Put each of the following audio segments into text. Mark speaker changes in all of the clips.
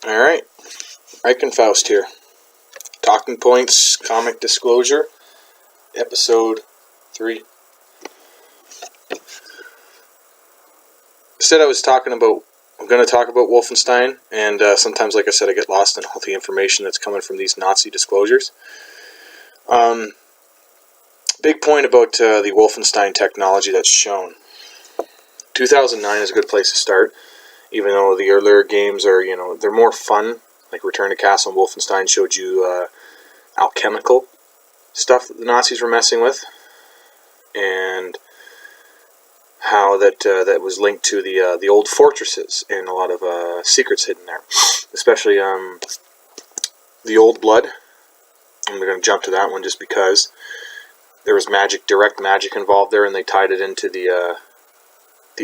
Speaker 1: Alright, Reichenfaust here. Talking Points, Comic Disclosure, Episode 3. Instead I'm going to talk about Wolfenstein, and sometimes, like I said, I get lost in all the information that's coming from these Nazi disclosures. Big point about the Wolfenstein technology that's shown. 2009 is a good place to start, even though the earlier games are, they're more fun. Like Return to Castle and Wolfenstein showed you alchemical stuff that the Nazis were messing with, and how that was linked to the old fortresses and a lot of secrets hidden there, especially the Old Blood. I'm going to jump to that one just because there was direct magic involved there, and they tied it into the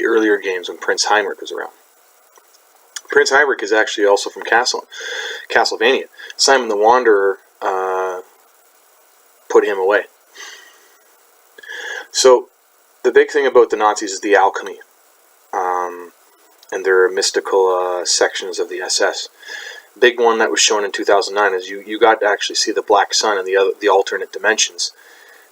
Speaker 1: earlier games when Prince Heinrich was around. Prince Heinrich is actually also from Castlevania. Simon the Wanderer put him away. So the big thing about the Nazis is the alchemy, and their mystical sections of the SS. Big one that was shown in 2009 is you got to actually see the Black Sun and the alternate dimensions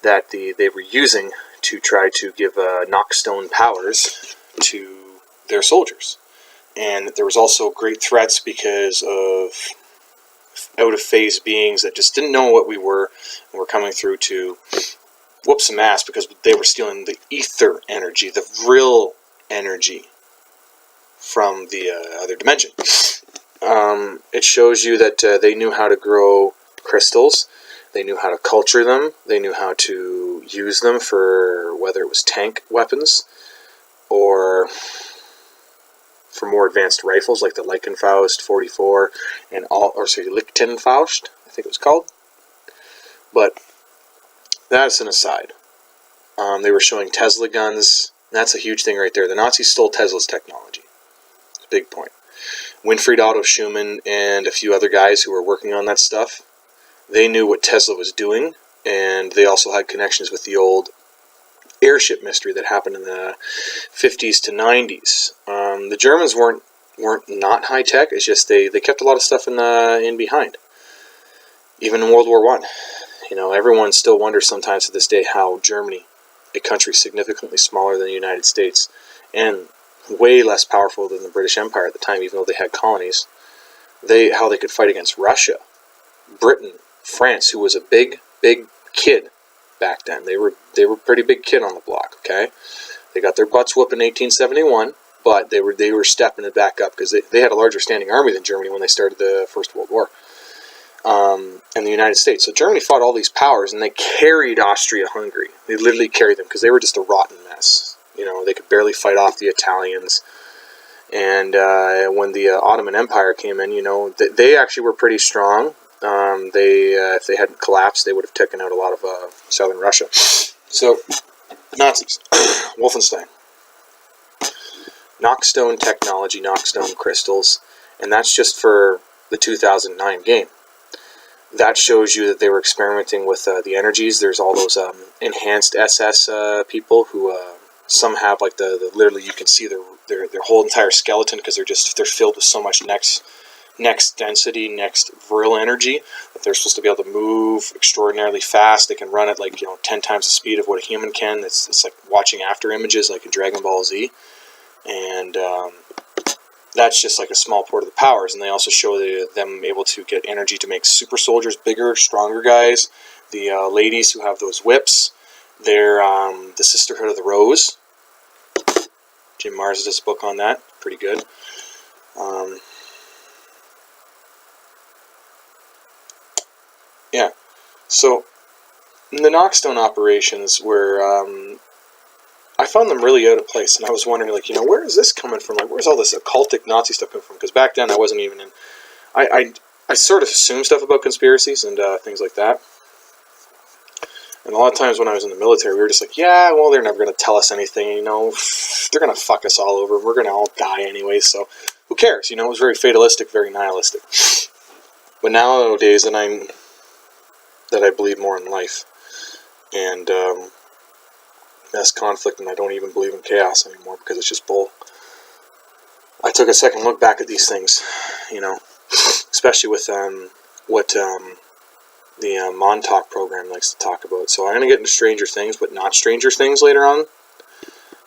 Speaker 1: that they were using to try to give knockstone powers to their soldiers. And there was also great threats because of out-of-phase beings that just didn't know what we were and were coming through to whoop some ass because they were stealing the ether energy, the real energy from the other dimension. It shows you that they knew how to grow crystals, they knew how to culture them, they knew how to use them for whether it was tank weapons or for more advanced rifles like the Reichenfaust 44 and Lichtenfaust, I think it was called. But that's an aside. They were showing Tesla guns. That's a huge thing right there. The Nazis stole Tesla's technology. It's a big point. Winfried Otto Schumann and a few other guys who were working on that stuff, they knew what Tesla was doing, and they also had connections with the old airship mystery that happened in the 50s to 90s. The Germans weren't not high tech. It's just they kept a lot of stuff in behind. Even in World War I, everyone still wonders sometimes to this day how Germany, a country significantly smaller than the United States and way less powerful than the British Empire at the time, even though they had colonies, how they could fight against Russia, Britain, France, who was a big kid back then. They were a pretty big kid on the block. Okay, they got their butts whooped in 1871, but they were stepping it back up because they had a larger standing army than Germany when they started the First World War, and the United States. So Germany fought all these powers, and they carried Austria-Hungary. They literally carried them because they were just a rotten mess. They could barely fight off the Italians. And when the Ottoman Empire came in, they actually were pretty strong. If they hadn't collapsed, they would have taken out a lot of southern Russia. So, Nazis, Wolfenstein, knockstone technology, knockstone crystals, and that's just for the 2009 game. That shows you that they were experimenting with the energies. There's all those enhanced SS people who some have like the literally you can see their whole entire skeleton because they're filled with so much next density, next virile energy, that they're supposed to be able to move extraordinarily fast. They can run at 10 times the speed of what a human can. It's like watching after images like in Dragon Ball Z. And that's just like a small part of the powers. And they also show them able to get energy to make super soldiers, bigger, stronger guys. The ladies who have those whips, they're the Sisterhood of the Rose. Jim Mars does a book on that. Pretty good. Yeah, so the knockstone operations were, I found them really out of place, and I was wondering, where is this coming from? Where's all this occultic Nazi stuff coming from? Because back then I wasn't even in, I sort of assumed stuff about conspiracies and things like that. And a lot of times when I was in the military, we were just like, yeah, well, they're never going to tell us anything, they're going to fuck us all over, we're going to all die anyway, so who cares, it was very fatalistic, very nihilistic. But nowadays, that I believe more in life and less conflict, and I don't even believe in chaos anymore because it's just bull. I took a second look back at these things, especially with what the Montauk program likes to talk about. So I'm going to get into Stranger Things, but not Stranger Things later on,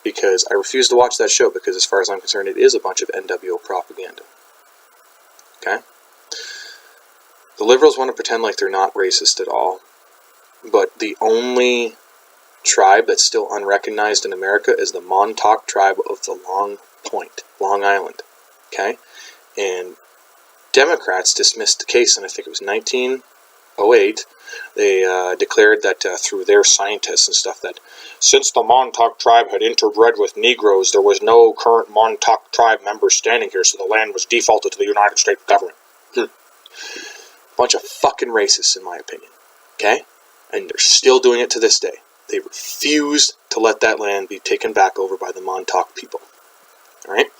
Speaker 1: because I refuse to watch that show, because as far as I'm concerned, it is a bunch of NWO propaganda. Okay? The liberals want to pretend like they're not racist at all, but the only tribe that's still unrecognized in America is the Montauk tribe of the Long Point, Long Island. Okay? And Democrats dismissed the case, and I think it was 1908. They declared that through their scientists and stuff, that since the Montauk tribe had interbred with Negroes, there was no current Montauk tribe member standing here, so the land was defaulted to the United States government. Bunch of fucking racists, in my opinion. Okay? And they're still doing it to this day. They refused to let that land be taken back over by the Montauk people. Alright?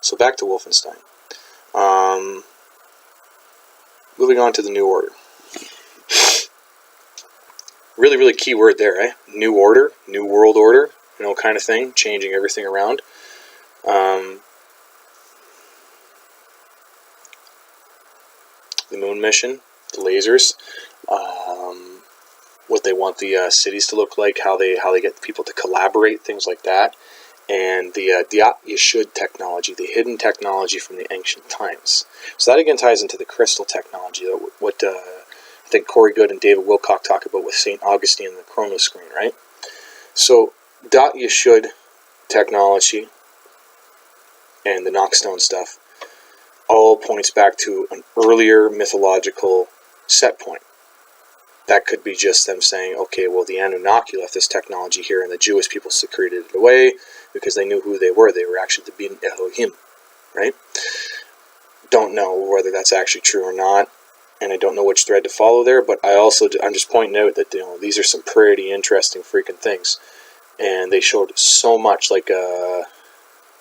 Speaker 1: So back to Wolfenstein. Moving on to the New Order. Really, really key word there, eh? New Order, New World Order, kind of thing, changing everything around. The moon mission, the lasers, what they want the cities to look like, how they get people to collaborate, things like that, and the Yeshud technology, the hidden technology from the ancient times. So that again ties into the crystal technology, what I think Corey Good and David Wilcock talk about with St. Augustine and the chrono screen, right? So Yeshud technology and the Knockstone stuff all points back to an earlier mythological set point. That could be just them saying, okay, well, the Anunnaki left this technology here, and the Jewish people secreted it away because they knew who they were. They were actually the Bin Elohim, right? Don't know whether that's actually true or not, and I don't know which thread to follow there, but I'm just pointing out that these are some pretty interesting freaking things, and they showed so much. Like the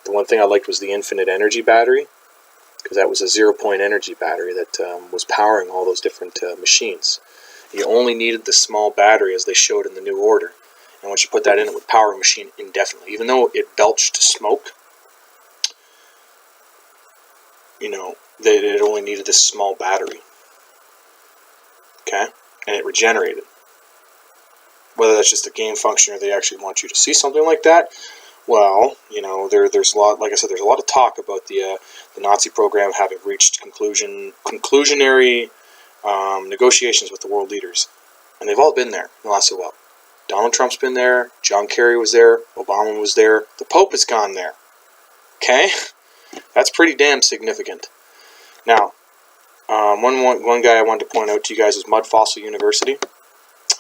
Speaker 1: one thing I liked was the infinite energy battery, because that was a 0-point energy battery that was powering all those different machines. You only needed the small battery, as they showed in the New Order. And once you put that in, it would power a machine indefinitely. Even though it belched smoke, it only needed this small battery. Okay? And it regenerated. Whether that's just a game function or they actually want you to see something like that, well, there's a lot, like I said, there's a lot of talk about the Nazi program having reached conclusionary negotiations with the world leaders, and they've all been there in the last while. Donald Trump's been there, John Kerry was there, Obama was there, the Pope has gone there. Okay? That's pretty damn significant. Now, one guy I wanted to point out to you guys is Mud Fossil University,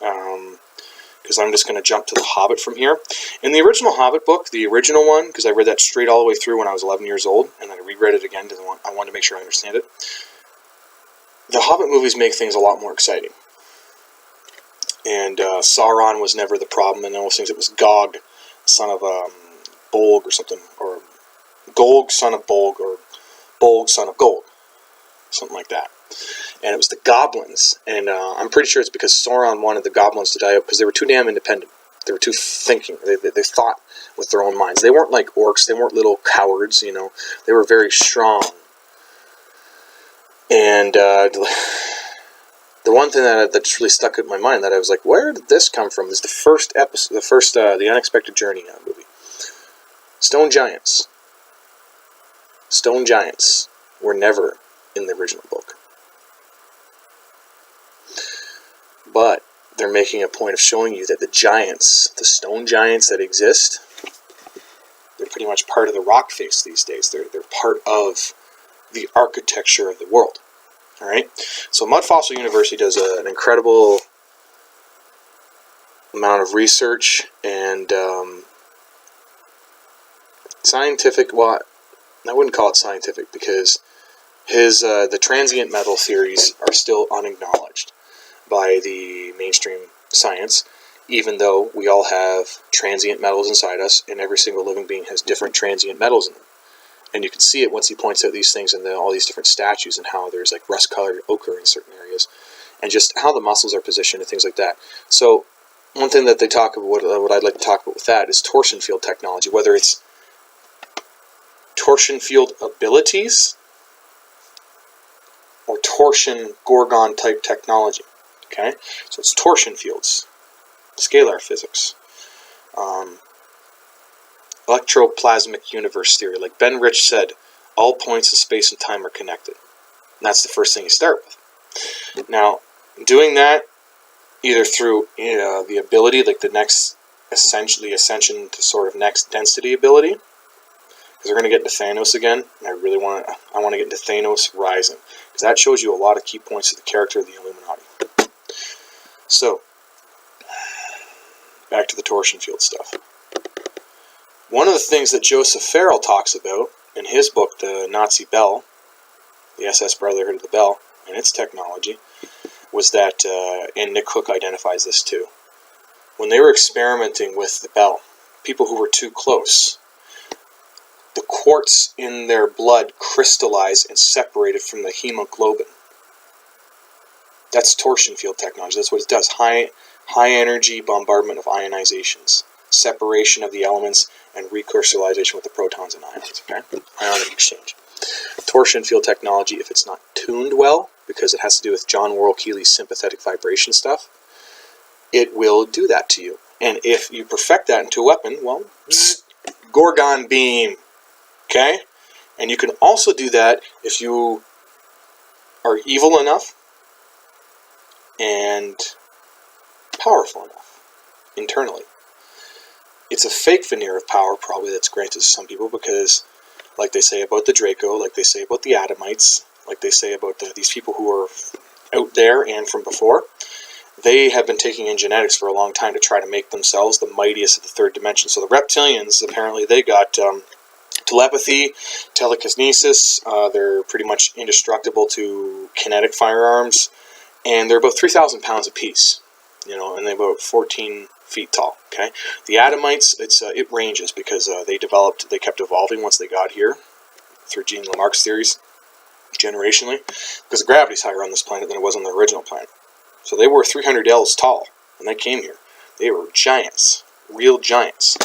Speaker 1: because I'm just going to jump to the Hobbit from here. In the original Hobbit book, the original one, because I read that straight all the way through when I was 11 years old, and I reread it again because I wanted to make sure I understand it. The Hobbit movies make things a lot more exciting. And Sauron was never the problem in those things. It was Gog, son of Bolg or something, or Golg, son of Bolg, or Bolg, son of Golg, something like that. And it was the goblins, and I'm pretty sure it's because Sauron wanted the goblins to die out because they were too damn independent. They were too thinking. They thought with their own minds. They weren't like orcs. They weren't little cowards. They were very strong. And the one thing that just really stuck in my mind, that I was like, where did this come from? Is the first episode, the Unexpected Journey movie. Stone giants. Stone giants were never in the original book. But they're making a point of showing you that the giants, the stone giants that exist, they're pretty much part of the rock face these days. They're part of the architecture of the world. All right? So Mud Fossil University does an incredible amount of research and scientific, well, I wouldn't call it scientific, because the transient metal theories are still unacknowledged by the mainstream science, even though we all have transient metals inside us, and every single living being has different transient metals in them. And you can see it once he points out these things in all these different statues, and how there's like rust-colored ochre in certain areas, and just how the muscles are positioned and things like that. So one thing that they talk about, what I'd like to talk about with that, is torsion field technology, whether it's torsion field abilities or torsion Gorgon type technology. Okay, so it's torsion fields, scalar physics, electroplasmic universe theory. Like Ben Rich said, all points of space and time are connected. And that's the first thing you start with. Now, doing that either through the ability, like the next ascension to sort of next density ability, because we're going to get into Thanos again, and I want to get into Thanos Rising, because that shows you a lot of key points of the character of the Illuminati. So, back to the torsion field stuff. One of the things that Joseph Farrell talks about in his book, The Nazi Bell, the SS Brotherhood of the Bell, and its technology, was that, and Nick Hook identifies this too, when they were experimenting with the Bell, people who were too close, the quartz in their blood crystallized and separated from the hemoglobin. That's torsion field technology. That's what it does. High energy bombardment of ionizations, separation of the elements, and recrystallization with the protons and ions. Okay, ionic exchange. Torsion field technology, if it's not tuned well, because it has to do with John Worrell Keely's sympathetic vibration stuff, it will do that to you. And if you perfect that into a weapon, well, Gorgon beam. Okay? And you can also do that if you are evil enough and powerful enough internally. It's a fake veneer of power, probably, that's granted to some people, because like they say about the Draco, like they say about the Adamites, like they say about these people who are out there and from before, they have been taking in genetics for a long time to try to make themselves the mightiest of the third dimension. So the reptilians, apparently, they got telepathy, telekinesis, they're pretty much indestructible to kinetic firearms, and they're about 3,000 pounds apiece, and they're about 14 feet tall. Okay, the Adamites, it ranges because they kept evolving once they got here through Jean Lamarck's theories, generationally, because the gravity's higher on this planet than it was on the original planet. So they were 300 L's tall when they came here. They were giants, real giants.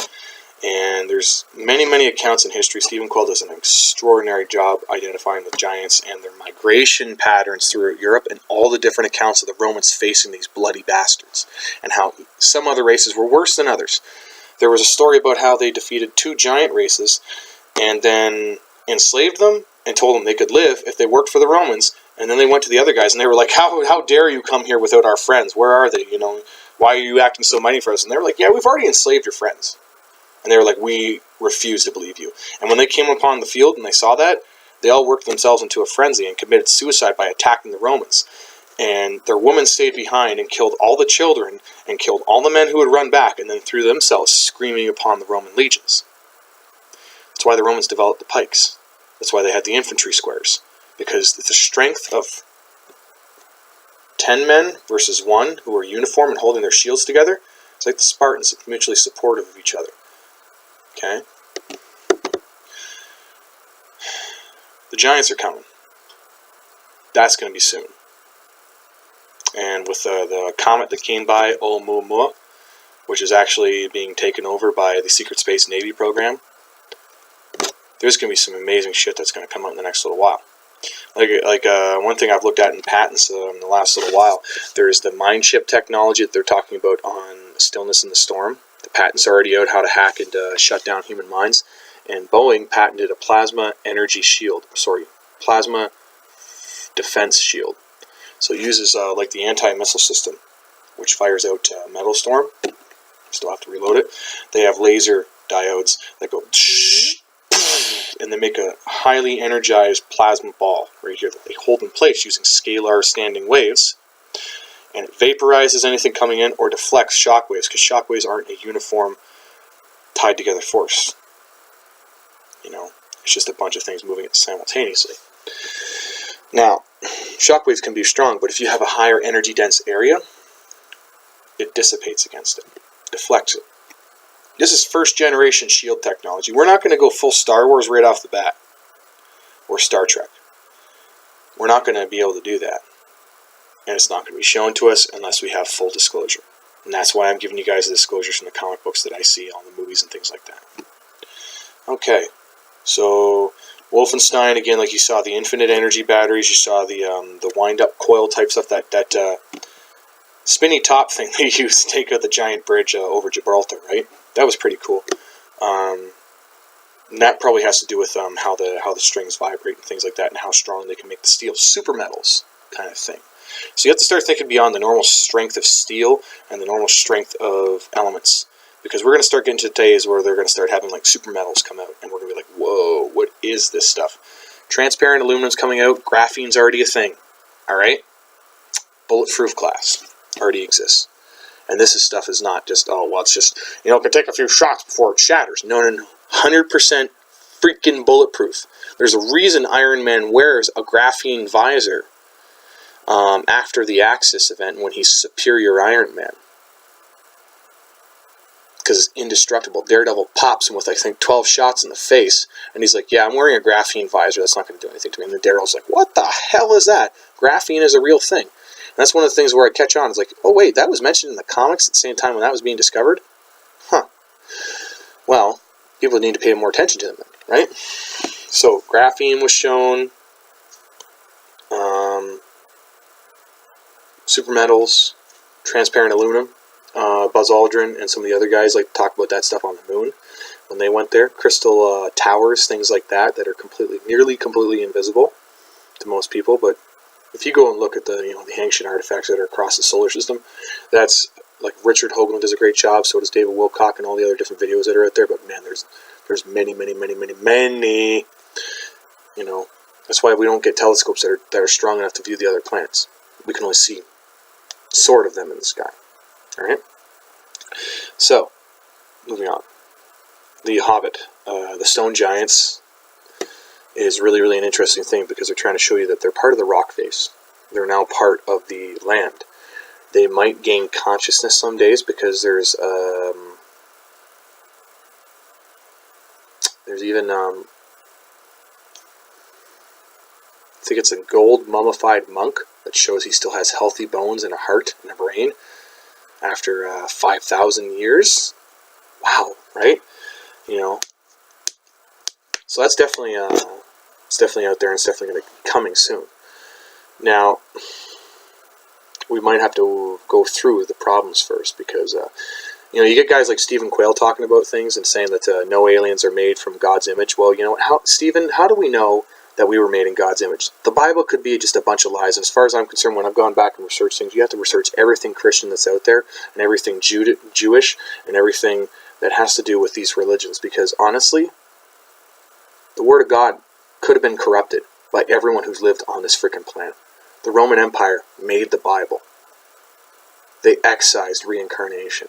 Speaker 1: And there's many, many accounts in history. Stephen Quill does an extraordinary job identifying the giants and their migration patterns throughout Europe, and all the different accounts of the Romans facing these bloody bastards, and how some other races were worse than others. There was a story about how they defeated 2 giant races and then enslaved them and told them they could live if they worked for the Romans. And then they went to the other guys and they were like, how dare you come here without our friends? Where are they? Why are you acting so mighty for us? And they were like, yeah, we've already enslaved your friends. And they were like, we refuse to believe you. And when they came upon the field and they saw that, they all worked themselves into a frenzy and committed suicide by attacking the Romans. And their women stayed behind and killed all the children and killed all the men who would run back, and then threw themselves screaming upon the Roman legions. That's why the Romans developed the pikes. That's why they had the infantry squares. Because the strength of 10 men versus 1 who are uniform and holding their shields together, it's like the Spartans, mutually supportive of each other. Okay? The giants are coming. That's going to be soon. And with the comet that came by, Oumuamua, which is actually being taken over by the Secret Space Navy program, there's going to be some amazing shit that's going to come out in the next little while. Like one thing I've looked at in patents in the last little while, there's the mind chip technology that they're talking about on Stillness in the Storm. The patent's already out, how to hack and shut down human minds. And Boeing patented a plasma defense shield. So it uses like the anti-missile system, which fires out metal storm. Still have to reload it. They have laser diodes that go and they make a highly energized plasma ball right here that they hold in place using scalar standing waves, and it vaporizes anything coming in or deflects shock waves, because shock waves aren't a uniform tied together force. It's just a bunch of things moving simultaneously. Now, shock waves can be strong, but if you have a higher energy dense area, it dissipates against it, deflects it. This is first generation shield technology. We're not going to go full Star Wars right off the bat, or Star Trek. We're not going to be able to do that. And it's not going to be shown to us unless we have full disclosure. And that's why I'm giving you guys the disclosures from the comic books that I see, all the movies and things like that. Okay, so Wolfenstein, again, like you saw the infinite energy batteries, you saw the wind-up coil type stuff, that spinny top thing they used to take out the giant bridge over Gibraltar, right? That was pretty cool. And that probably has to do with how the strings vibrate and things like that, and how strong they can make the steel. Super metals kind of thing. So you have to start thinking beyond the normal strength of steel and the normal strength of elements, because we're going to start getting to days where they're going to start having like super metals come out, and we're going to be like, whoa, what is this stuff? Transparent aluminum's coming out. Graphene's already a thing. All right, bulletproof glass already exists. And this stuff is not just, oh, well, it's just, it can take a few shots before it shatters. No. 100% freaking bulletproof. There's a reason Iron Man wears a graphene visor after the Axis event when he's Superior Iron Man. Because it's indestructible. Daredevil pops him with, I think, 12 shots in the face. And he's like, yeah, I'm wearing a graphene visor. That's not going to do anything to me. And then Daredevil's like, what the hell is that? Graphene is a real thing. And that's one of the things where I catch on. It's like, oh, wait, that was mentioned in the comics at the same time when that was being discovered? Huh. Well, people need to pay more attention to them, right? So, graphene was shown. Super metals. Transparent aluminum. Buzz Aldrin and some of the other guys like to talk about that stuff on the moon when they went there. Crystal towers, things like that are nearly completely invisible to most people. But if you go and look at the ancient artifacts that are across the solar system, that's like Richard Hoagland does a great job. So does David Wilcock and all the other different videos that are out there. But man, there's many. That's why we don't get telescopes that are strong enough to view the other planets. We can only see sort of them in the sky. All right. So, moving on. The Hobbit, the stone giants, is really an interesting thing because they're trying to show you that they're part of the rock face. They're now part of the land. They might gain consciousness some days because there's even I think it's a gold mummified monk that shows he still has healthy bones and a heart and a brain after 5,000 years. Wow, right? So that's definitely it's definitely out there, and it's definitely going to be coming soon. Now, we might have to go through the problems first because you get guys like Stephen Quayle talking about things and saying that no aliens are made from God's image. Well, Stephen, how do we know that we were made in God's image? The Bible could be just a bunch of lies. And as far as I'm concerned, when I've gone back and researched things, you have to research everything Christian that's out there and everything Jewish and everything that has to do with these religions. Because honestly, the Word of God could have been corrupted by everyone who's lived on this freaking planet. The Roman Empire made the Bible. They excised reincarnation.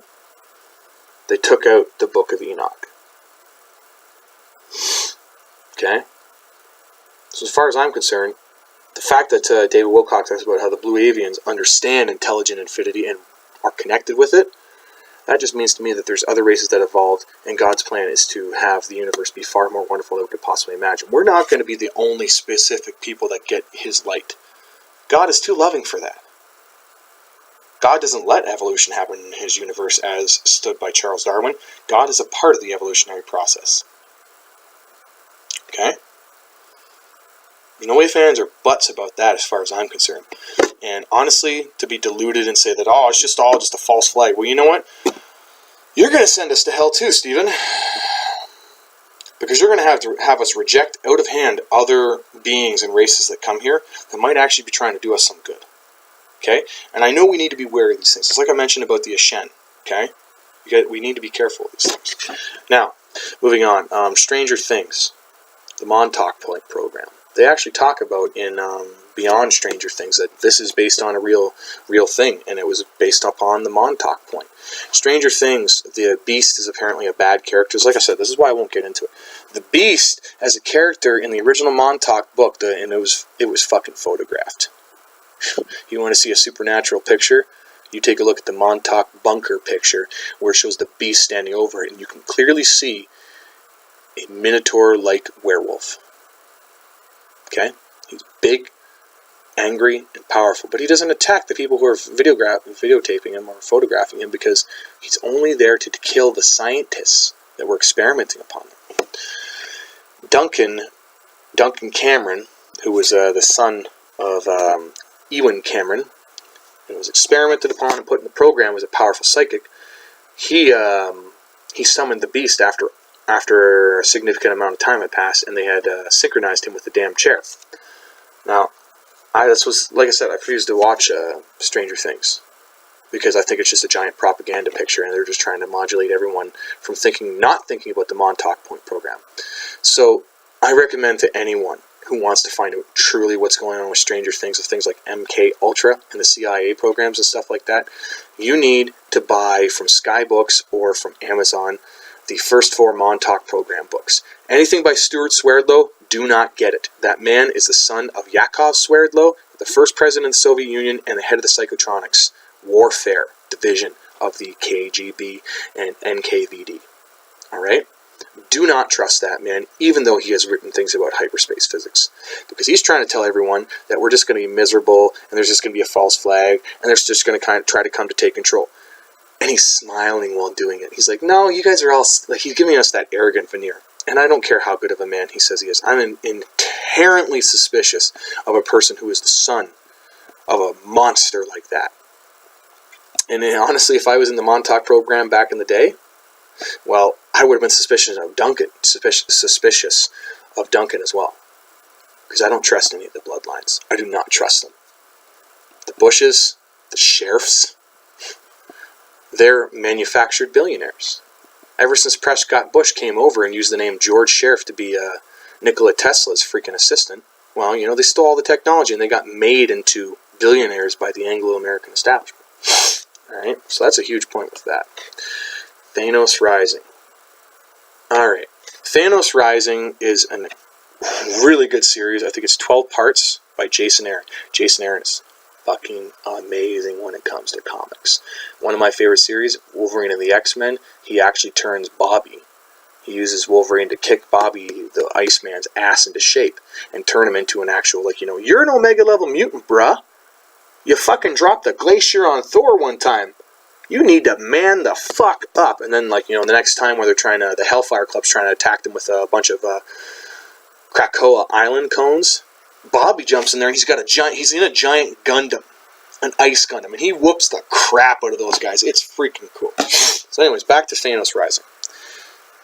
Speaker 1: They took out the Book of Enoch. Okay? So as far as I'm concerned, the fact that David Wilcock talks about how the Blue Avians understand intelligent infinity and are connected with it, that just means to me that there's other races that evolved, and God's plan is to have the universe be far more wonderful than we could possibly imagine. We're not going to be the only specific people that get His light. God is too loving for that. God doesn't let evolution happen in His universe as stood by Charles Darwin. God is a part of the evolutionary process. Okay? No way fans are butts about that as far as I'm concerned. And honestly, to be deluded and say that, oh, it's just all just a false flag. Well, you know what? You're going to send us to hell too, Stephen. Because you're going to have us reject out of hand other beings and races that come here that might actually be trying to do us some good. Okay? And I know we need to be wary of these things. It's like I mentioned about the Ashen. Okay? We need to be careful of these things. Now, moving on. Stranger Things. The Montauk program. They actually talk about in Beyond Stranger Things that this is based on a real thing, and it was based upon the Montauk point. Stranger Things, the Beast is apparently a bad character. Like I said, this is why I won't get into it. The Beast, as a character in the original Montauk book, and it was fucking photographed. You want to see a supernatural picture? You take a look at the Montauk bunker picture, where it shows the Beast standing over it, and you can clearly see a Minotaur-like werewolf. Okay? He's big, angry, and powerful. But he doesn't attack the people who are videotaping him or photographing him because he's only there to kill the scientists that were experimenting upon him. Duncan Duncan Cameron, who was the son of Ewan Cameron, and was experimented upon and put in the program as a powerful psychic, he summoned the beast after a significant amount of time had passed, and they had synchronized him with the damn chair. Now, this was, like I said, I refused to watch Stranger Things, because I think it's just a giant propaganda picture, and they're just trying to modulate everyone from not thinking about the Montauk Point program. So I recommend to anyone who wants to find out truly what's going on with Stranger Things, with things like MK Ultra and the CIA programs and stuff like that, you need to buy from Skybooks or from Amazon the first 4 Montauk program books. Anything by Stuart Swerdlow, do not get it. That man is the son of Yakov Swerdlow, the first president of the Soviet Union and the head of the Psychotronics Warfare Division of the KGB and NKVD. Alright? Do not trust that man, even though he has written things about hyperspace physics. Because he's trying to tell everyone that we're just going to be miserable, and there's just going to be a false flag, and they're just going to kind of try to come to take control. And he's smiling while doing it. He's like, no, you guys are all... Like, he's giving us that arrogant veneer. And I don't care how good of a man he says he is. I'm inherently suspicious of a person who is the son of a monster like that. And honestly, if I was in the Montauk program back in the day, well, I would have been suspicious of Duncan as well. Because I don't trust any of the bloodlines. I do not trust them. The Bushes, the Sheriffs, they're manufactured billionaires. Ever since Prescott Bush came over and used the name George Sheriff to be Nikola Tesla's freaking assistant, well, you know, they stole all the technology and they got made into billionaires by the Anglo-American establishment. Alright, so that's a huge point with that. Thanos Rising. Alright, Thanos Rising is a really good series. I think it's 12 parts by Jason Aaron. Jason Aaron is fucking amazing when it comes to comics. One of my favorite series, Wolverine and the X-Men, he actually turns Bobby. He uses Wolverine to kick Bobby, the Iceman's ass, into shape and turn him into an actual, like, you know, you're an Omega level mutant, bruh. You fucking dropped the glacier on Thor one time. You need to man the fuck up. And then, like, you know, the next time where the Hellfire Club's trying to attack them with a bunch of Krakoa Island cones, Bobby jumps in there and he's in a giant Gundam, an ice Gundam, and he whoops the crap out of those guys. It's freaking cool. So anyways, back to Thanos Rising.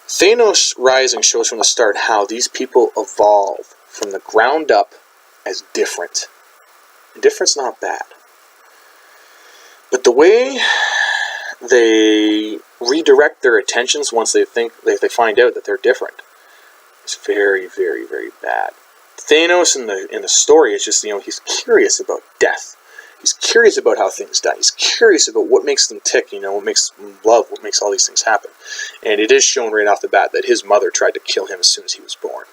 Speaker 1: Thanos Rising shows from the start how these people evolve from the ground up as different. And different's not bad. But the way they redirect their attentions once they find out that they're different is very, very, very bad. Thanos in the story is just, you know, he's curious about death. He's curious about how things die. He's curious about what makes them tick, you know, what makes them love, what makes all these things happen. And it is shown right off the bat that his mother tried to kill him as soon as he was born.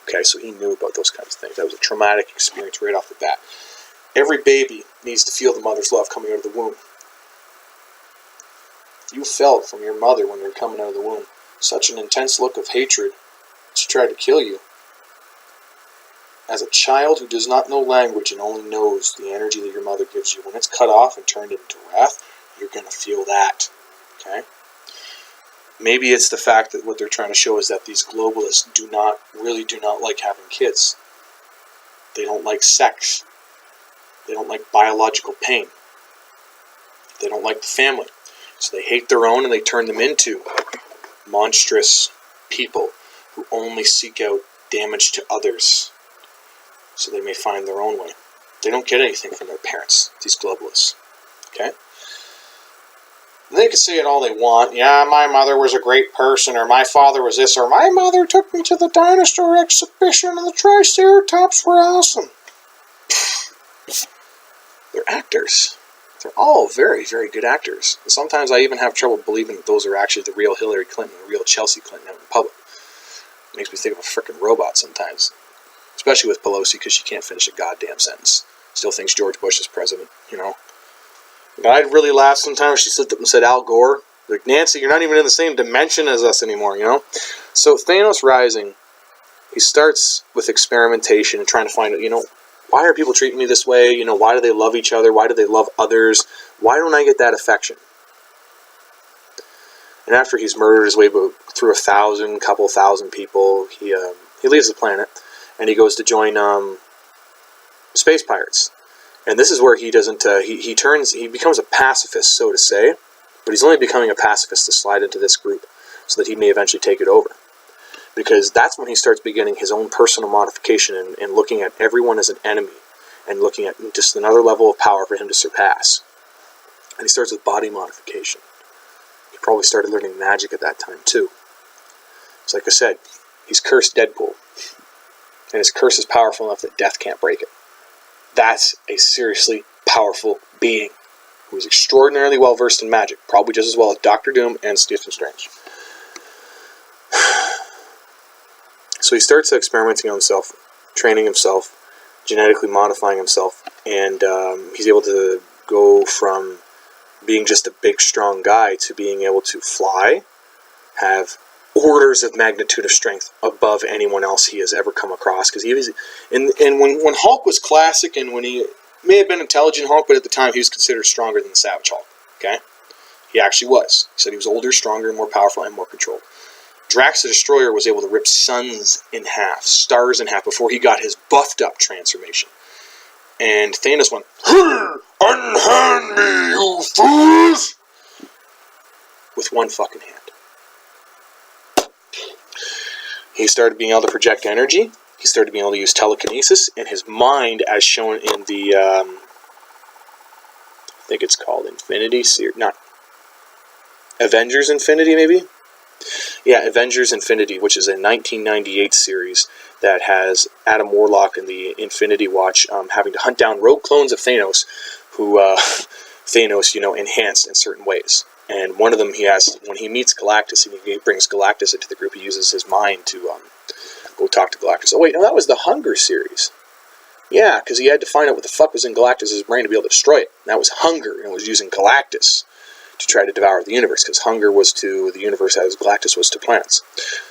Speaker 1: Okay, so he knew about those kinds of things. That was a traumatic experience right off the bat. Every baby needs to feel the mother's love coming out of the womb. You felt from your mother when you were coming out of the womb such an intense look of hatred that she tried to kill you. As a child who does not know language and only knows the energy that your mother gives you, when it's cut off and turned into wrath, you're going to feel that. Okay? Maybe it's the fact that what they're trying to show is that these globalists really do not like having kids. They don't like sex. They don't like biological pain. They don't like the family. So they hate their own and they turn them into monstrous people who only seek out damage to others so they may find their own way. They don't get anything from their parents, these globalists. Okay? And they can say it all they want. Yeah, my mother was a great person, or my father was this, or my mother took me to the dinosaur exhibition and the Triceratops were awesome. They're actors. They're all very, very good actors. And sometimes I even have trouble believing that those are actually the real Hillary Clinton, the real Chelsea Clinton out in public. It makes me think of a frickin' robot sometimes. Especially with Pelosi, because she can't finish a goddamn sentence. Still thinks George Bush is president, you know. But I'd really laugh sometimes. She slipped up and said Al Gore. Like, Nancy, you're not even in the same dimension as us anymore, you know. So Thanos Rising, he starts with experimentation and trying to find out, you know, why are people treating me this way? You know, why do they love each other? Why do they love others? Why don't I get that affection? And after he's murdered his way through couple thousand people, he leaves the planet. and he goes to join space pirates. And this is where he doesn't. He becomes a pacifist, so to say, but he's only becoming a pacifist to slide into this group, so that he may eventually take it over. Because that's when he starts beginning his own personal modification and looking at everyone as an enemy, and looking at just another level of power for him to surpass. And he starts with body modification. He probably started learning magic at that time too. It's like I said, he's cursed Deadpool, and his curse is powerful enough that death can't break it. That's a seriously powerful being who is extraordinarily well versed in magic, probably just as well as Doctor Doom and Stephen Strange. So he starts experimenting on himself, training himself, genetically modifying himself, and he's able to go from being just a big, strong guy to being able to fly, have orders of magnitude of strength above anyone else he has ever come across. Because he was, and when Hulk was classic, and when he may have been intelligent Hulk, but at the time he was considered stronger than the Savage Hulk. Okay, he actually was. He said he was older, stronger, more powerful, and more controlled. Drax the Destroyer was able to rip suns in half, stars in half, before he got his buffed up transformation. And Thanos went, "Unhand me, you fools!" with one fucking hand. He started being able to project energy. He started being able to use telekinesis, and his mind, as shown in the, I think it's called Infinity Series, not Avengers Infinity, maybe? Yeah, Avengers Infinity, which is a 1998 series that has Adam Warlock and the Infinity Watch having to hunt down rogue clones of Thanos, who Thanos, enhanced in certain ways. And one of them he has, when he meets Galactus, and he brings Galactus into the group, he uses his mind to go talk to Galactus. Oh wait, no, that was the Hunger series. Yeah, because he had to find out what the fuck was in Galactus' brain to be able to destroy it. And that was Hunger, and it was using Galactus to try to devour the universe, because Hunger was to the universe as Galactus was to planets.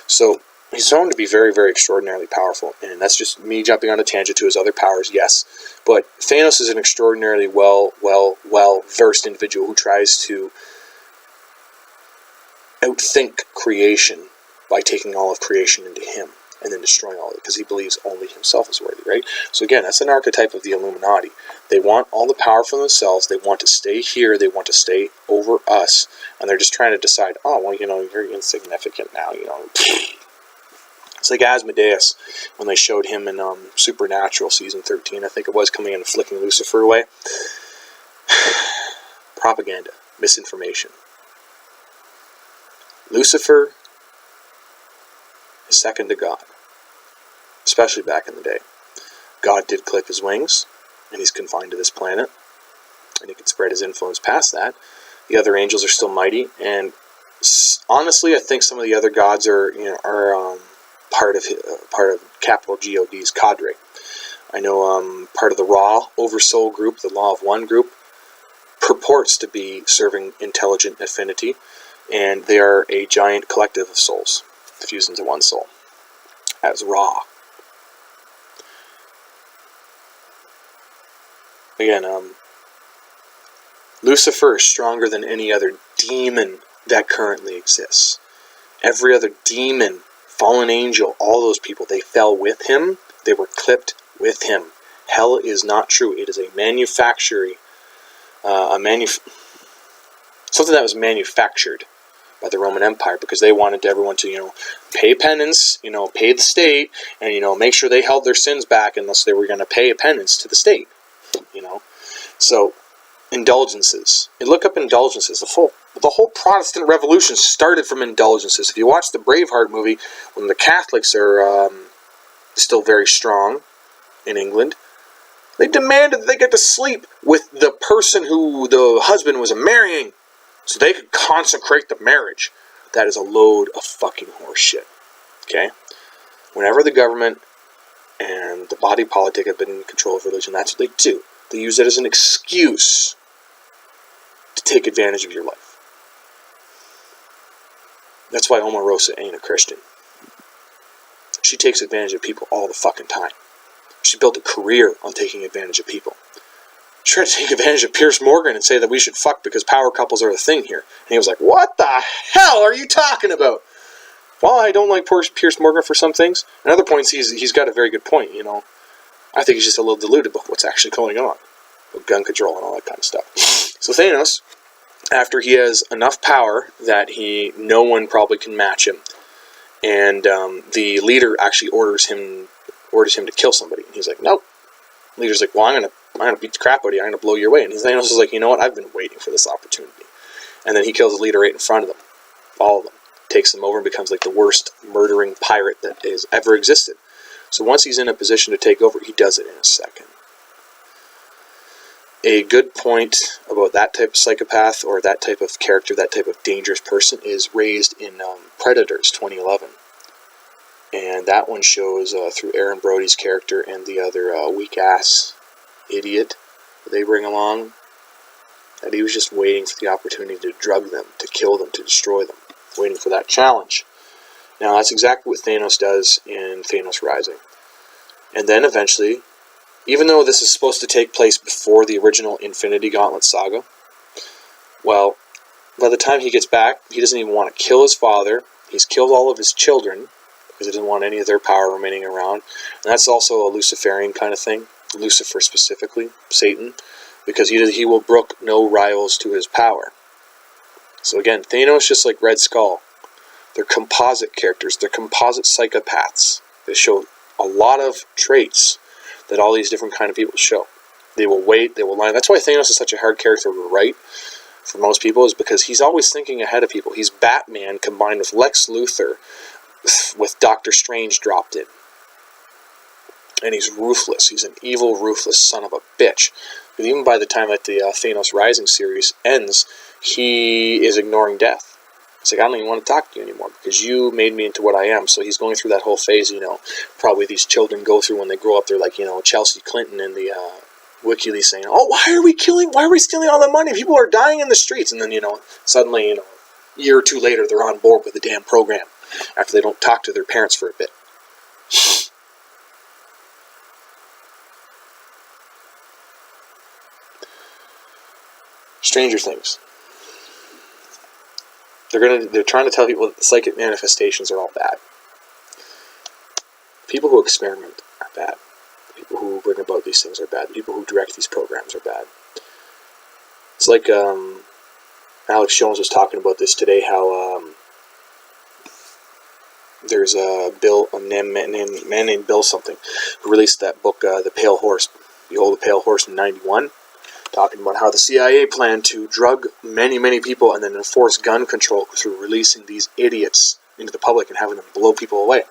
Speaker 1: So he's shown to be very, very extraordinarily powerful, and that's just me jumping on a tangent to his other powers, yes. But Thanos is an extraordinarily well-versed individual who tries to outthink creation by taking all of creation into him, and then destroying all of it, because he believes only himself is worthy, right? So again, that's an archetype of the Illuminati. They want all the power for themselves, they want to stay here, they want to stay over us, and they're just trying to decide, oh, well, you're insignificant now, It's like Asmodeus, when they showed him in Supernatural Season 13, I think it was, coming in and flicking Lucifer away. Propaganda, misinformation. Lucifer is second to God, especially back in the day. God did clip his wings, and he's confined to this planet, and he can spread his influence past that. The other angels are still mighty, and honestly, I think some of the other gods are part of capital God's cadre. I know part of the Ra Oversoul group, the Law of One group, purports to be serving intelligent affinity, and they are a giant collective of souls fused into one soul as Ra. Again, Lucifer is stronger than any other demon that currently exists. Every other demon, fallen angel, all those people, they fell with him. They were clipped with him. Hell is not true. It is a something that was manufactured by the Roman Empire, because they wanted everyone to, pay penance, pay the state, and, make sure they held their sins back unless they were going to pay a penance to the state, So, indulgences. You look up indulgences. The whole Protestant Revolution started from indulgences. If you watch the Braveheart movie, when the Catholics are still very strong in England, they demanded that they get to sleep with the person who the husband was marrying, so they could consecrate the marriage. That is a load of fucking horseshit. Okay? Whenever the government and the body politic have been in control of religion, that's what they do. They use it as an excuse to take advantage of your life. That's why Omarosa ain't a Christian. She takes advantage of people all the fucking time. She built a career on taking advantage of people. She tried to take advantage of Piers Morgan and say that we should fuck because power couples are a thing here. And he was like, what the hell are you talking about? while I don't like Pierce Morgan for some things, in other points he's got a very good point, you know. I think he's just a little deluded about what's actually going on, with gun control and all that kind of stuff. So Thanos, after he has enough power that no one probably can match him, and the leader actually orders him to kill somebody, and he's like, nope. The leader's like, well, I'm gonna beat the crap out of you. I'm gonna blow your way. And Thanos is like, you know what? I've been waiting for this opportunity. And then he kills the leader right in front of them, all of them, takes them over, and becomes like the worst murdering pirate that has ever existed. So once he's in a position to take over, he does it in a second. A good point about that type of psychopath, or that type of character, that type of dangerous person, is raised in Predators 2011. And that one shows through Aaron Brody's character and the other weak-ass idiot that they bring along, that he was just waiting for the opportunity to drug them, to kill them, to destroy them, waiting for that challenge. Now, that's exactly what Thanos does in Thanos Rising. And then eventually, even though this is supposed to take place before the original Infinity Gauntlet saga, well, by the time he gets back, he doesn't even want to kill his father. He's killed all of his children, because he doesn't want any of their power remaining around. And that's also a Luciferian kind of thing, Lucifer specifically, Satan, because he will brook no rivals to his power. So again, Thanos, just like Red Skull, they're composite characters, they're composite psychopaths. They show a lot of traits that all these different kind of people show. They will wait, they will lie. That's why Thanos is such a hard character to write for most people, is because he's always thinking ahead of people. He's Batman combined with Lex Luthor, with Doctor Strange dropped in. And he's ruthless. He's an evil, ruthless son of a bitch. But even by the time that the Thanos Rising series ends, he is ignoring death. It's like, I don't even want to talk to you anymore, because you made me into what I am. So he's going through that whole phase, you know, probably these children go through when they grow up. They're like, you know, Chelsea Clinton in the WikiLeaks saying, oh, why are we stealing all the money? People are dying in the streets. And then, you know, suddenly, you know, a year or two later, they're on board with the damn program after they don't talk to their parents for a bit. Stranger Things. They're trying to tell people that the psychic manifestations are all bad. People who experiment are bad. People who bring about these things are bad. People who direct these programs are bad. It's like Alex Jones was talking about this today, how there's a man named Bill something, who released that book, The Pale Horse, Behold the Pale Horse in 91, talking about how the CIA planned to drug many, many people and then enforce gun control through releasing these idiots into the public and having them blow people away.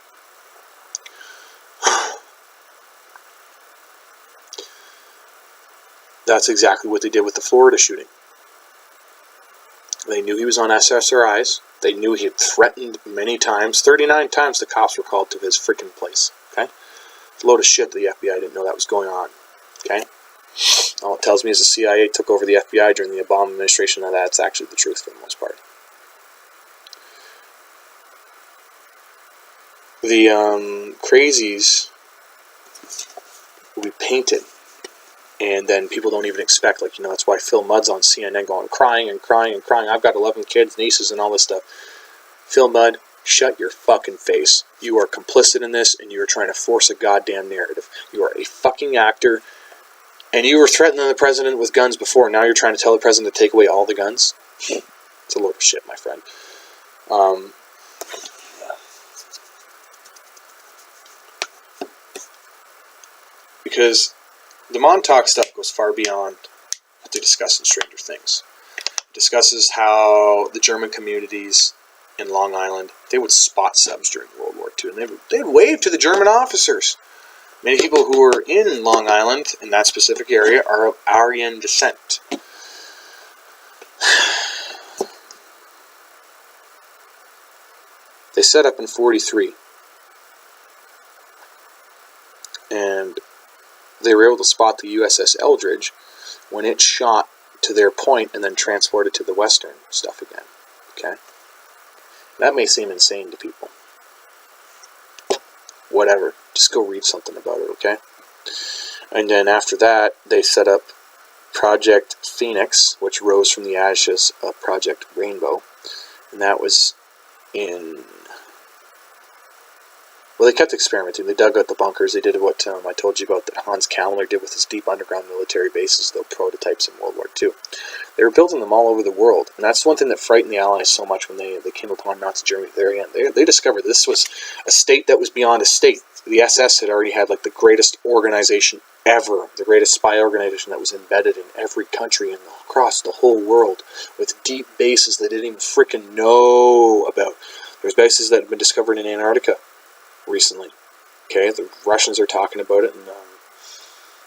Speaker 1: That's exactly what they did with the Florida shooting. They knew he was on SSRIs. They knew he had threatened many times. 39 times the cops were called to his freaking place. Okay? It's a load of shit that the FBI didn't know that was going on. Okay? All it tells me is the CIA took over the FBI during the Obama administration, and that's actually the truth for the most part. The crazies will be painted, and then people don't even expect, like, you know, that's why Phil Mudd's on CNN going, crying and crying and crying. I've got 11 kids, nieces, and all this stuff. Phil Mudd, shut your fucking face. You are complicit in this, and you are trying to force a goddamn narrative. You are a fucking actor. And you were threatening the president with guns before. Now you're trying to tell the president to take away all the guns? It's a load of shit, my friend. Because the Montauk stuff goes far beyond what they discuss in Stranger Things. It discusses how the German communities in Long Island, they would spot subs during World War II. And they'd wave to the German officers. Many people who are in Long Island, in that specific area, are of Aryan descent. They set up in 43. And they were able to spot the USS Eldridge when it shot to their point and then transported to the western stuff again. Okay? That may seem insane to people. Whatever. Just go read something about it, okay? And then after that, they set up Project Phoenix, which rose from the ashes of Project Rainbow. And that was in Well, they kept experimenting. They dug out the bunkers. They did what I told you about that Hans Kellner did with his deep underground military bases, the prototypes in World War II. They were building them all over the world. And that's one thing that frightened the Allies so much when they came upon Nazi Germany at the very end. They discovered this was a state that was beyond a state. The SS had already had like the greatest organization ever, the greatest spy organization that was embedded in every country and across the whole world, with deep bases they didn't even freaking know about. There's bases that have been discovered in Antarctica recently. Okay, the Russians are talking about it, and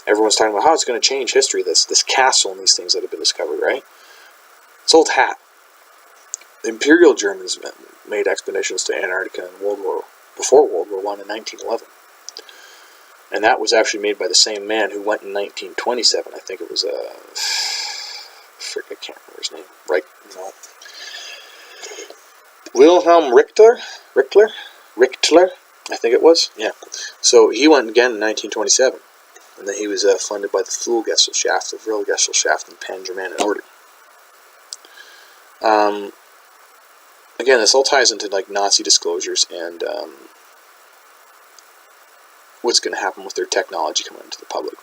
Speaker 1: everyone's talking about how it's going to change history. This castle and these things that have been discovered, right? It's old hat. The Imperial Germans made expeditions to Antarctica before World War I in 1911. And that was actually made by the same man who went in 1927. I think it was I can't remember his name. Wilhelm Richter, I think it was. Yeah. So he went again in 1927, and then he was funded by the Fluggesellschaft, the Vrillgesellschaft in Pan-Germanic order. Again, this all ties into like Nazi disclosures and what's going to happen with their technology coming into the public.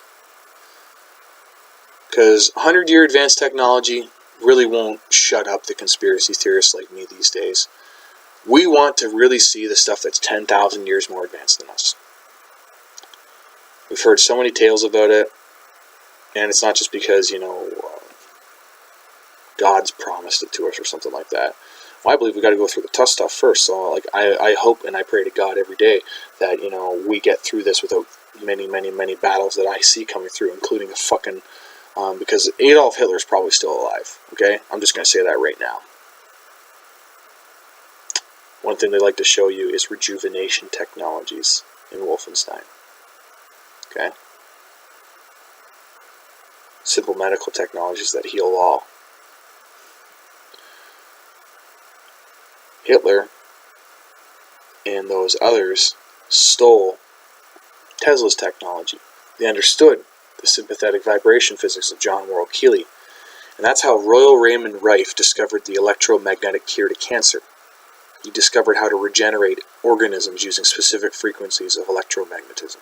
Speaker 1: Because 100-year advanced technology really won't shut up the conspiracy theorists like me these days. We want to really see the stuff that's 10,000 years more advanced than us. We've heard so many tales about it, and it's not just because, God's promised it to us or something like that. Well, I believe we got to go through the tough stuff first. So, like, I hope and I pray to God every day that, we get through this without many, many, many battles that I see coming through, including a fucking, because Adolf Hitler's probably still alive, okay? I'm just going to say that right now. One thing they like to show you is rejuvenation technologies in Wolfenstein, okay? Simple medical technologies that heal all. Hitler and those others stole Tesla's technology. They understood the sympathetic vibration physics of John Worrell Keely. And that's how Royal Raymond Rife discovered the electromagnetic cure to cancer. He discovered how to regenerate organisms using specific frequencies of electromagnetism.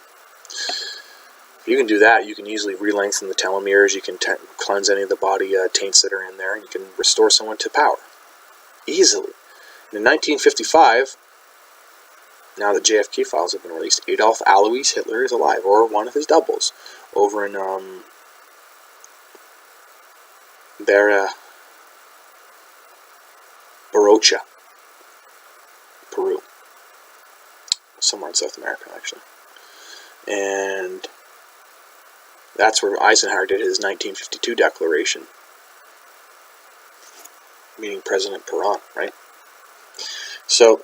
Speaker 1: If you can do that, you can easily re-lengthen the telomeres, you can cleanse any of the body taints that are in there, and you can restore someone to power. Easily. And in 1955, now that JFK files have been released, Adolf Alois Hitler is alive, or one of his doubles, over in Barocha, Peru. Somewhere in South America, actually. And that's where Eisenhower did his 1952 declaration, meeting President Perón, right? So,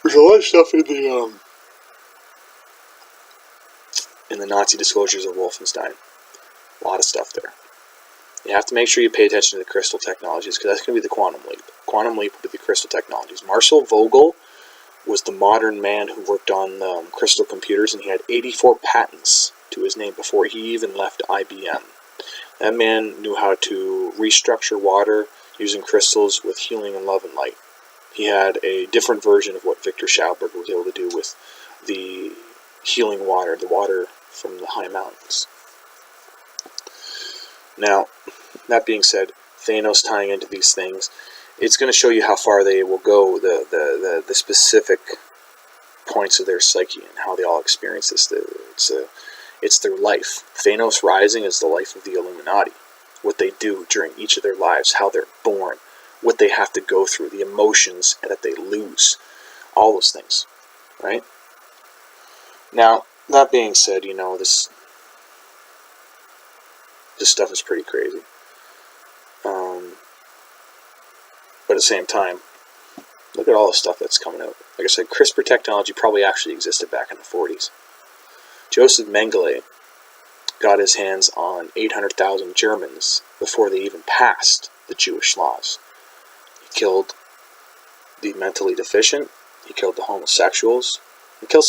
Speaker 1: there's a lot of stuff in the Nazi disclosures of Wolfenstein. A lot of stuff there. You have to make sure you pay attention to the crystal technologies, because that's going to be the quantum leap. Quantum leap will be the crystal technologies. Marcel Vogel was the modern man who worked on crystal computers, and he had 84 patents to his name before he even left IBM. That man knew how to restructure water using crystals with healing and love and light. He had a different version of what Victor Schauberg was able to do with the healing water, the water from the high mountains. Now, that being said, Thanos tying into these things, it's going to show you how far they will go, the specific points of their psyche and how they all experience this. It's their life. Thanos Rising is the life of the Illuminati. What they do during each of their lives, how they're born, what they have to go through, the emotions that they lose, all those things, right? Now, that being said, this stuff is pretty crazy. But at the same time, look at all the stuff that's coming out. Like I said, CRISPR technology probably actually existed back in the 40s. Joseph Mengele got his hands on 800,000 Germans before they even passed the Jewish laws. He killed the mentally deficient, he killed the homosexuals, he killed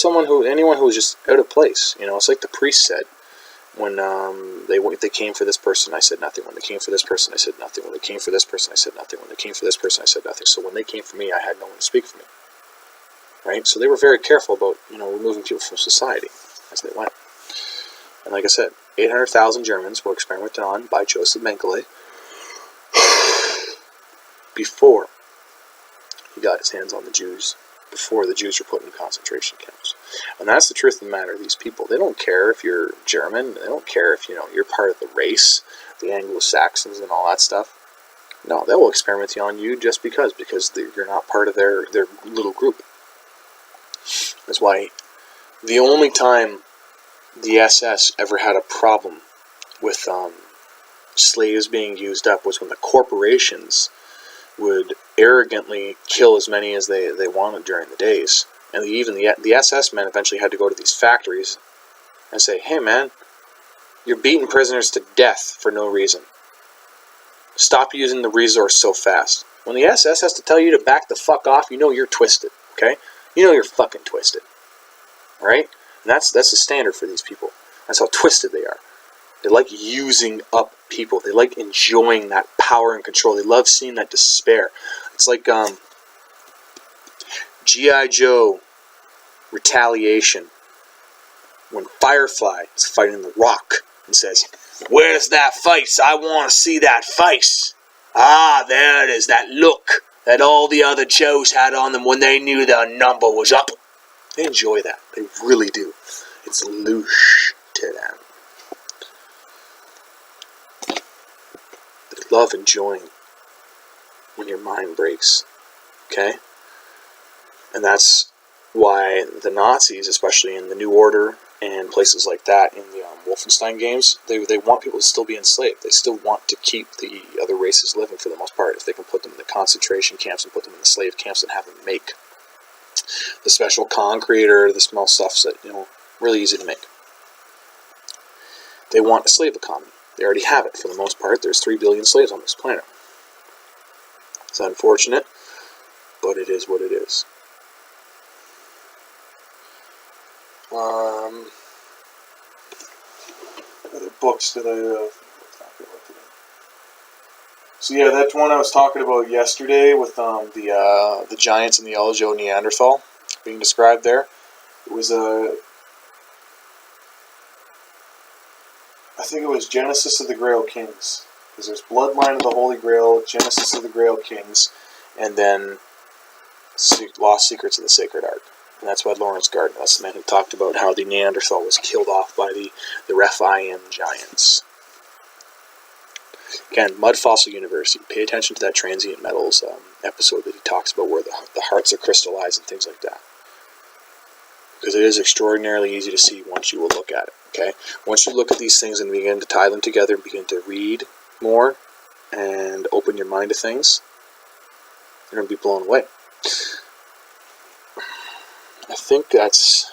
Speaker 1: anyone who was just out of place. It's like the priest said, when they came for this person, I said nothing. When they came for this person, I said nothing. When they came for this person, I said nothing. When they came for this person, I said nothing. So when they came for me, I had no one to speak for me. right? So they were very careful about, removing people from society as they went. And like I said, 800,000 Germans were experimented on by Joseph Mengele before he got his hands on the Jews, before the Jews were put in concentration camps. And that's the truth of the matter. These people, they don't care if you're German, they don't care if, you're part of the race, the Anglo-Saxons and all that stuff. No, they will experiment on you just because you're not part of their little group. That's why the only time the SS ever had a problem with slaves being used up was when the corporations would arrogantly kill as many as they wanted during the days. And the SS men eventually had to go to these factories and say, hey man, you're beating prisoners to death for no reason. Stop using the resource so fast. When the SS has to tell you to back the fuck off, you know you're twisted, okay? You know you're fucking twisted. Alright? And that's the standard for these people. That's how twisted they are. They like using up people. They like enjoying that power and control. They love seeing that despair. It's like G.I. Joe Retaliation, when Firefly is fighting the Rock and says, where's that face? I want to see that face. Ah, there it is, that look that all the other Joes had on them when they knew their number was up. They enjoy that. They really do. It's louche to them. They love enjoying when your mind breaks. Okay? And that's why the Nazis, especially in the New Order and places like that in the Wolfenstein games, they want people to still be enslaved. They still want to keep the other races living for the most part. If they can put them in the concentration camps and put them in the slave camps and have them make the special concrete or the small stuffs that, really easy to make. They want a slave economy. They already have it for the most part. There's 3 billion slaves on this planet. It's unfortunate, but it is what it is. Other books that I talking about today. So yeah, that one I was talking about yesterday with the giants and the Aljo Neanderthal being described there. It was I think it was Genesis of the Grail Kings, because there's Bloodline of the Holy Grail, Genesis of the Grail Kings, and then Lost Secrets of the Sacred Ark. And that's by Lawrence Gardner. That's the man who talked about how the Neanderthal was killed off by the Rephaim giants. Again, Mud Fossil University. Pay attention to that transient metals episode that he talks about where the hearts are crystallized and things like that. Because it is extraordinarily easy to see once you will look at it. Okay? Once you look at these things and begin to tie them together and begin to read more and open your mind to things, you're going to be blown away. I think that's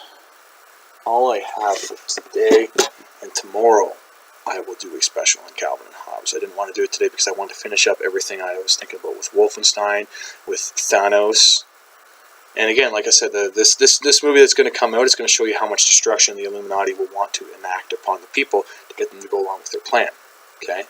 Speaker 1: all I have for today, and tomorrow I will do a special on Calvin and Hobbes. I didn't want to do it today because I wanted to finish up everything I was thinking about with Wolfenstein, with Thanos, and again, like I said, this movie that's going to come out is going to show you how much destruction the Illuminati will want to enact upon the people to get them to go along with their plan. Okay,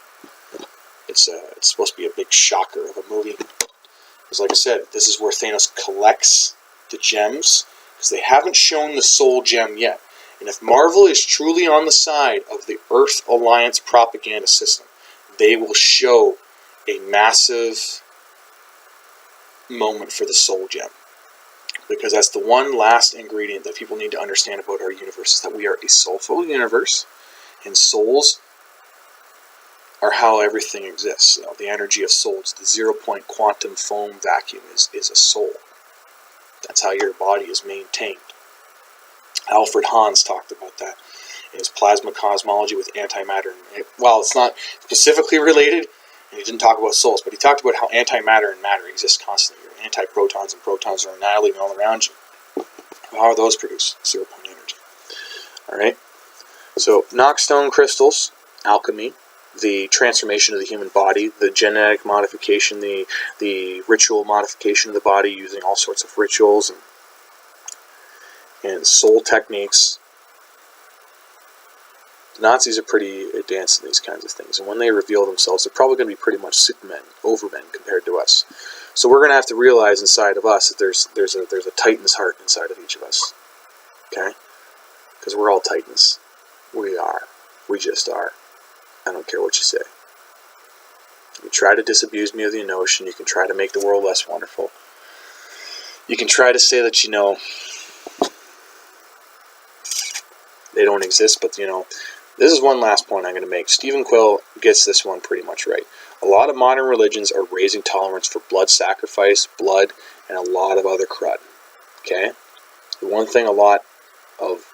Speaker 1: it's supposed to be a big shocker of a movie, because like I said, this is where Thanos collects the gems. Because they haven't shown the soul gem yet. And if Marvel is truly on the side of the Earth Alliance propaganda system, they will show a massive moment for the soul gem. Because that's the one last ingredient that people need to understand about our universe, is that we are a soulful universe, and souls are how everything exists. The energy of souls, the 0-point quantum foam vacuum is a soul. That's how your body is maintained. Alfred Hans talked about that in his plasma cosmology with antimatter. Well, it's not specifically related, and he didn't talk about souls, but he talked about how antimatter and matter exist constantly. Your antiprotons and protons are annihilating all around you. How are those produced? 0-point energy. Alright? So, knockstone crystals, alchemy, the transformation of the human body, the genetic modification, the ritual modification of the body using all sorts of rituals and soul techniques. The Nazis are pretty advanced in these kinds of things, and when they reveal themselves, they're probably going to be pretty much supermen, overmen compared to us. So we're going to have to realize inside of us that there's a Titan's heart inside of each of us. Okay? Because we're all Titans. We are. We just are. I don't care what you say. You can try to disabuse me of the notion. You can try to make the world less wonderful. You can try to say that, they don't exist, but, this is one last point I'm going to make. Stephen Quill gets this one pretty much right. A lot of modern religions are raising tolerance for blood sacrifice, blood, and a lot of other crud. Okay? The one thing a lot of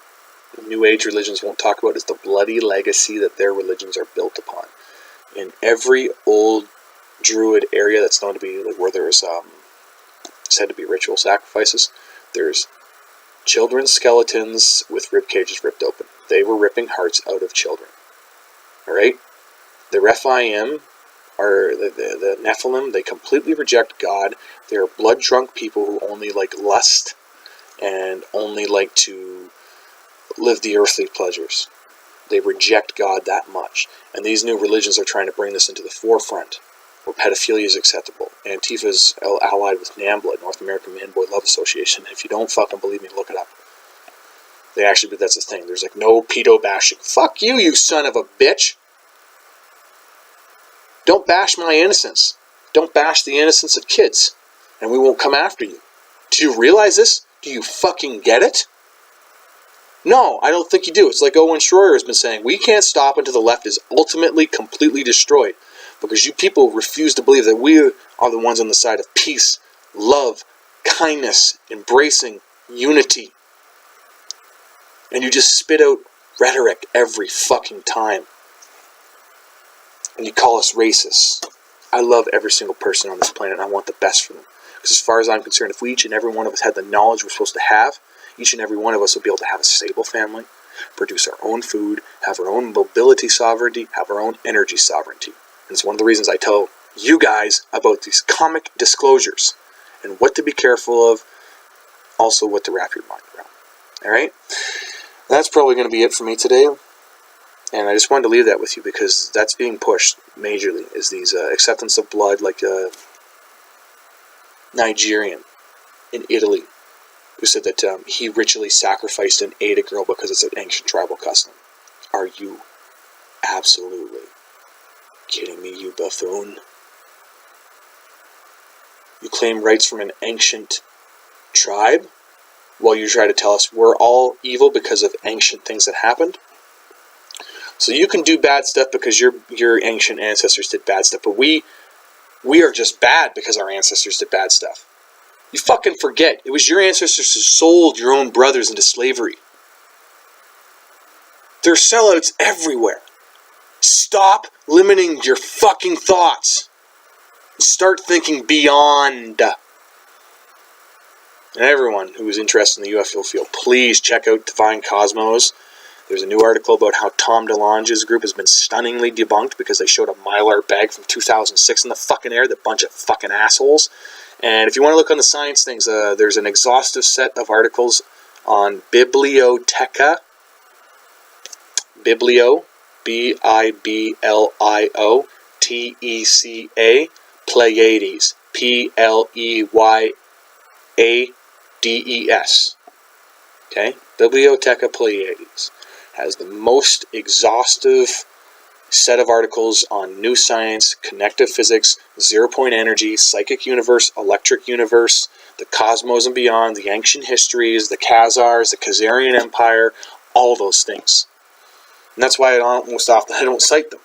Speaker 1: New Age religions won't talk about is the bloody legacy that their religions are built upon. In every old druid area that's known to be like where there's said to be ritual sacrifices, there's children's skeletons with rib cages ripped open. They were ripping hearts out of children. Alright? The Rephaim, or the Nephilim, they completely reject God. They are blood-drunk people who only like lust and only like to live the earthly pleasures. They reject God that much. And these new religions are trying to bring this into the forefront, where pedophilia is acceptable. Antifa is allied with NAMBLA, North American Man Boy Love Association. If you don't fucking believe me, look it up. They actually, but that's the thing. There's like no pedo bashing. Fuck you, you son of a bitch. Don't bash my innocence. Don't bash the innocence of kids. And we won't come after you. Do you realize this? Do you fucking get it? No, I don't think you do. It's like Owen Schroyer has been saying. We can't stop until the left is ultimately, completely destroyed. Because you people refuse to believe that we are the ones on the side of peace, love, kindness, embracing unity. And you just spit out rhetoric every fucking time. And you call us racists. I love every single person on this planet and I want the best for them. Because as far as I'm concerned, if we each and every one of us had the knowledge we're supposed to have, each and every one of us would be able to have a stable family, produce our own food, have our own mobility sovereignty, have our own energy sovereignty. And it's one of the reasons I tell you guys about these comic disclosures and what to be careful of, also what to wrap your mind around. Alright? That's probably going to be it for me today. And I just wanted to leave that with you because that's being pushed majorly, is these acceptance of blood, like a Nigerian in Italy who said that he ritually sacrificed and ate a girl because it's an ancient tribal custom. Are you absolutely kidding me, you buffoon? You claim rights from an ancient tribe while you try to tell us we're all evil because of ancient things that happened? So you can do bad stuff because your ancient ancestors did bad stuff, but we are just bad because our ancestors did bad stuff. You fucking forget, it was your ancestors who sold your own brothers into slavery. There are sellouts everywhere. Stop limiting your fucking thoughts. Start thinking beyond. And everyone who is interested in the UFO field, please check out Divine Cosmos. There's a new article about how Tom DeLonge's group has been stunningly debunked because they showed a Mylar bag from 2006 in the fucking air, the bunch of fucking assholes. And if you want to look on the science things, there's an exhaustive set of articles on Biblioteca. Biblio, Biblio, Teca, Pleiades, Pleiades. Okay? Biblioteca Pleiades has the most exhaustive set of articles on new science, connective physics, zero-point energy, psychic universe, electric universe, the cosmos and beyond, the ancient histories, the Khazars, the Khazarian Empire, all those things. And that's why most often I don't cite them.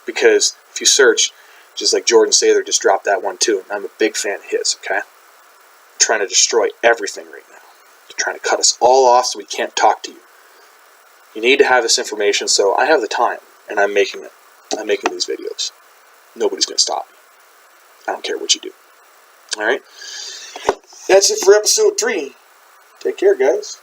Speaker 1: Because if you search, just like Jordan Sather just dropped that one too, and I'm a big fan of his, okay? They're trying to destroy everything right now. They're trying to cut us all off so we can't talk to you. You need to have this information, so I have the time, and I'm making it. I'm making these videos. Nobody's going to stop me. I don't care what you do. Alright? That's it for episode 3. Take care, guys.